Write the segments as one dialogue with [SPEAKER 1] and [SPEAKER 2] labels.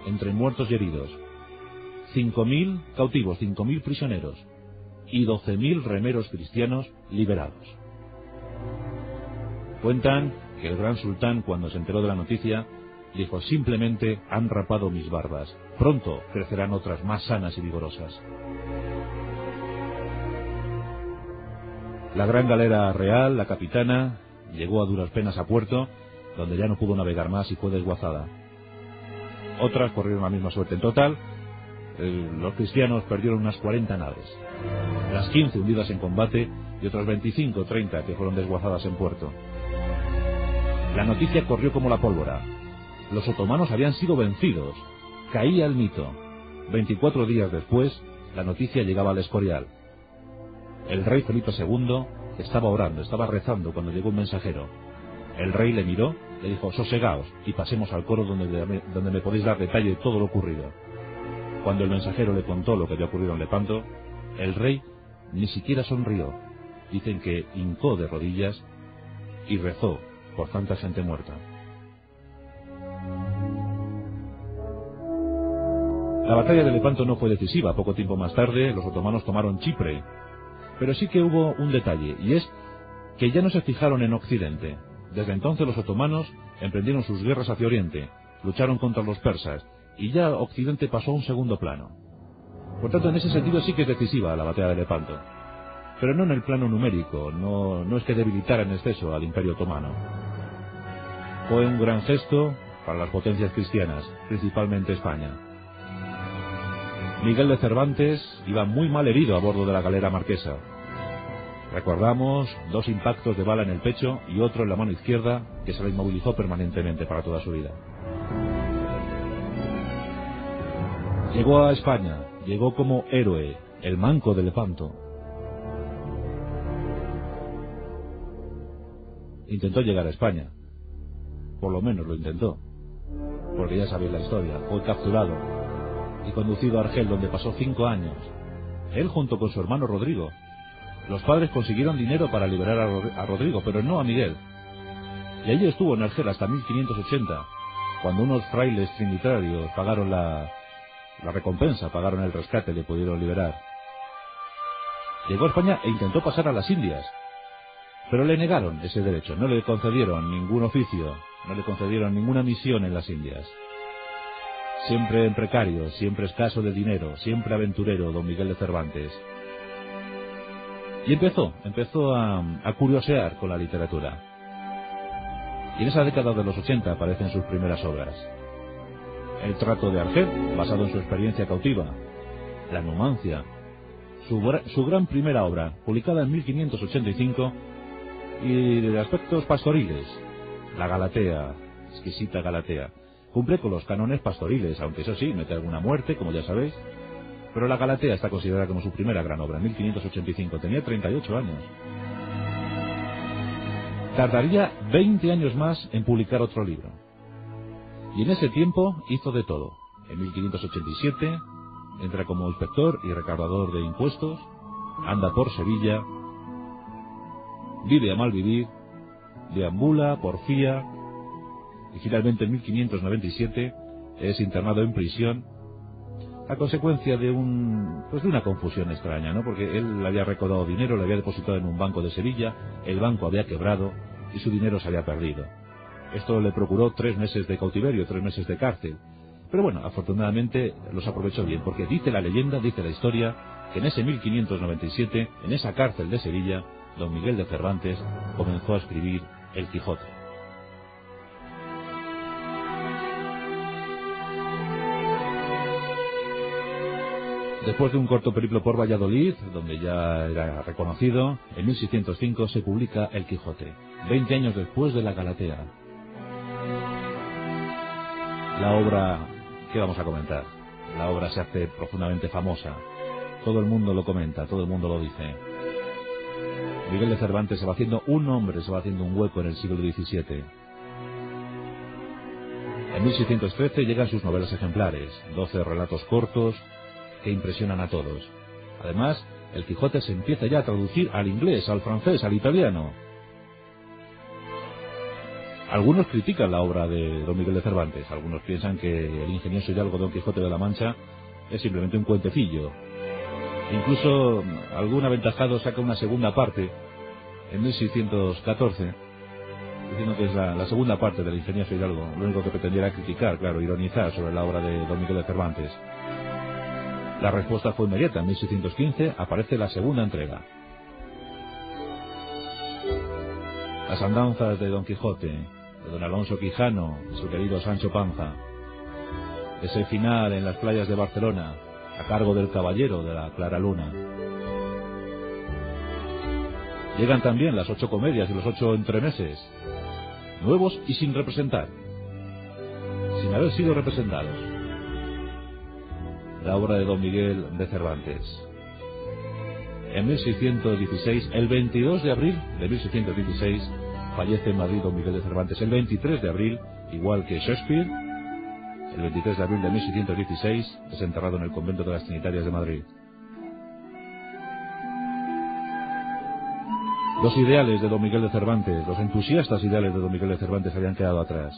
[SPEAKER 1] entre muertos y heridos, 5.000 cautivos, 5.000 prisioneros y 12.000 remeros cristianos liberados. Cuentan que el gran sultán, cuando se enteró de la noticia, dijo: simplemente han rapado mis barbas, pronto crecerán otras más sanas y vigorosas. La gran galera real, la capitana, llegó a duras penas a puerto, donde ya no pudo navegar más y fue desguazada. Otras corrieron la misma suerte. En total, los cristianos perdieron unas 40 naves, las 15 hundidas en combate y otras 25 o 30 que fueron desguazadas en puerto. La noticia corrió como la pólvora. Los otomanos habían sido vencidos. Caía el mito. 24 días después, la noticia llegaba al Escorial. El rey Felipe II estaba orando, estaba rezando cuando llegó un mensajero. El rey le miró, le dijo: sosegaos y pasemos al coro donde me podéis dar detalle de todo lo ocurrido. Cuando el mensajero le contó lo que había ocurrido en Lepanto, el rey ni siquiera sonrió. Dicen que hincó de rodillas y rezó por tanta gente muerta. La batalla de Lepanto no fue decisiva. Poco tiempo más tarde, los otomanos tomaron Chipre. Pero sí que hubo un detalle, y es que ya no se fijaron en Occidente. Desde entonces los otomanos emprendieron sus guerras hacia Oriente, lucharon contra los persas, y ya Occidente pasó a un segundo plano. Por tanto, en ese sentido sí que es decisiva la batalla de Lepanto. Pero no en el plano numérico, no es que debilitara en exceso al Imperio Otomano. Fue un gran gesto para las potencias cristianas, principalmente España. Miguel de Cervantes iba muy mal herido a bordo de la galera marquesa. Recordamos 2 impactos de bala en el pecho y otro en la mano izquierda que se lo inmovilizó permanentemente para toda su vida. Llegó a España, llegó como héroe, el manco de Lepanto. Intentó llegar a España, por lo menos lo intentó, porque ya sabéis la historia. Fue capturado y conducido a Argel, donde pasó 5 años, él junto con su hermano Rodrigo. Los padres consiguieron dinero para liberar a Rodrigo, pero no a Miguel. Y allí estuvo en Argel hasta 1580, cuando unos frailes trinitarios pagaron la recompensa, pagaron el rescate y le pudieron liberar. Llegó a España e intentó pasar a las Indias, pero le negaron ese derecho, no le concedieron ningún oficio, no le concedieron ninguna misión en las Indias. Siempre en precario, siempre escaso de dinero, siempre aventurero, don Miguel de Cervantes. Y empezó a curiosear con la literatura. Y en esa década de los 80 aparecen sus primeras obras. El trato de Argel, basado en su experiencia cautiva. La Numancia, su gran primera obra, publicada en 1585, y de aspectos pastoriles. La Galatea, exquisita Galatea. Cumple con los cánones pastoriles, aunque eso sí, mete alguna muerte, como ya sabéis. Pero la Galatea está considerada como su primera gran obra, en 1585. Tenía 38 años. Tardaría 20 años más en publicar otro libro. Y en ese tiempo hizo de todo. En 1587 entra como inspector y recaudador de impuestos, anda por Sevilla, vive a mal vivir, deambula, porfía, y finalmente en 1597 es internado en prisión a consecuencia de una confusión extraña, ¿no? Porque él había recaudado dinero, lo había depositado en un banco de Sevilla, el banco había quebrado y su dinero se había perdido. Esto le procuró 3 meses de cautiverio, 3 meses de cárcel. Pero bueno, afortunadamente los aprovechó bien, porque dice la leyenda, dice la historia, que en ese 1597, en esa cárcel de Sevilla, don Miguel de Cervantes comenzó a escribir El Quijote. Después de un corto periplo por Valladolid, donde ya era reconocido, en 1605 se publica El Quijote, 20 años después de la Galatea. La obra, ¿qué vamos a comentar? La obra se hace profundamente famosa. Todo el mundo lo comenta, todo el mundo lo dice. Miguel de Cervantes se va haciendo un nombre, se va haciendo un hueco en el siglo XVII. En 1613 llegan sus novelas ejemplares, 12 relatos cortos que impresionan a todos. Además, El Quijote se empieza ya a traducir al inglés, al francés, al italiano. Algunos critican la obra de don Miguel de Cervantes, algunos piensan que el ingenioso hidalgo Don Quijote de la Mancha es simplemente un cuentecillo. Incluso algún aventajado saca una segunda parte en 1614, diciendo que es la segunda parte del ingenioso hidalgo. Lo único que pretendía era criticar, claro, ironizar sobre la obra de don Miguel de Cervantes. La respuesta fue inmediata. En 1615 aparece la segunda entrega. Las andanzas de Don Quijote, de don Alonso Quijano y su querido Sancho Panza. Ese final en las playas de Barcelona, a cargo del caballero de la Clara Luna. Llegan también las 8 comedias y los 8 entremeses, nuevos y sin representar, sin haber sido representados. La obra de don Miguel de Cervantes. En 1616, el 22 de abril de 1616, fallece en Madrid don Miguel de Cervantes. El 23 de abril, igual que Shakespeare, el 23 de abril de 1616, es enterrado en el convento de las Trinitarias de Madrid. Los ideales de don Miguel de Cervantes, los entusiastas ideales de don Miguel de Cervantes habían quedado atrás.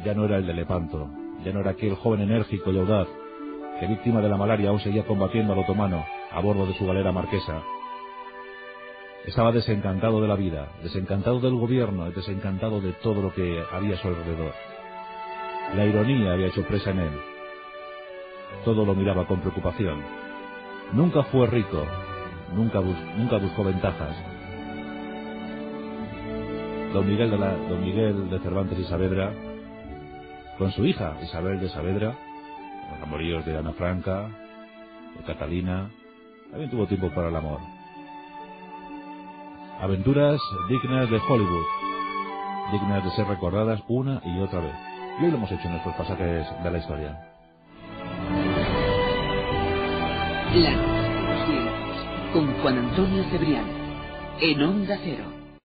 [SPEAKER 1] Ya no era el de Lepanto, ya no era aquel joven enérgico y audaz que, víctima de la malaria, aún seguía combatiendo al otomano a bordo de su galera marquesa. Estaba desencantado de la vida, desencantado del gobierno, desencantado de todo lo que había a su alrededor. La ironía había hecho presa en él. Todo lo miraba con preocupación. Nunca fue rico, nunca buscó ventajas. Don Miguel de Cervantes y Saavedra, con su hija Isabel de Saavedra, los amoríos de Ana Franca, de Catalina, también tuvo tiempo para el amor. Aventuras dignas de Hollywood, dignas de ser recordadas una y otra vez. Y hoy lo hemos hecho en nuestros pasajes de la historia.
[SPEAKER 2] La Noche de los Vientos, con Juan Antonio Cebrián, en Onda Cero.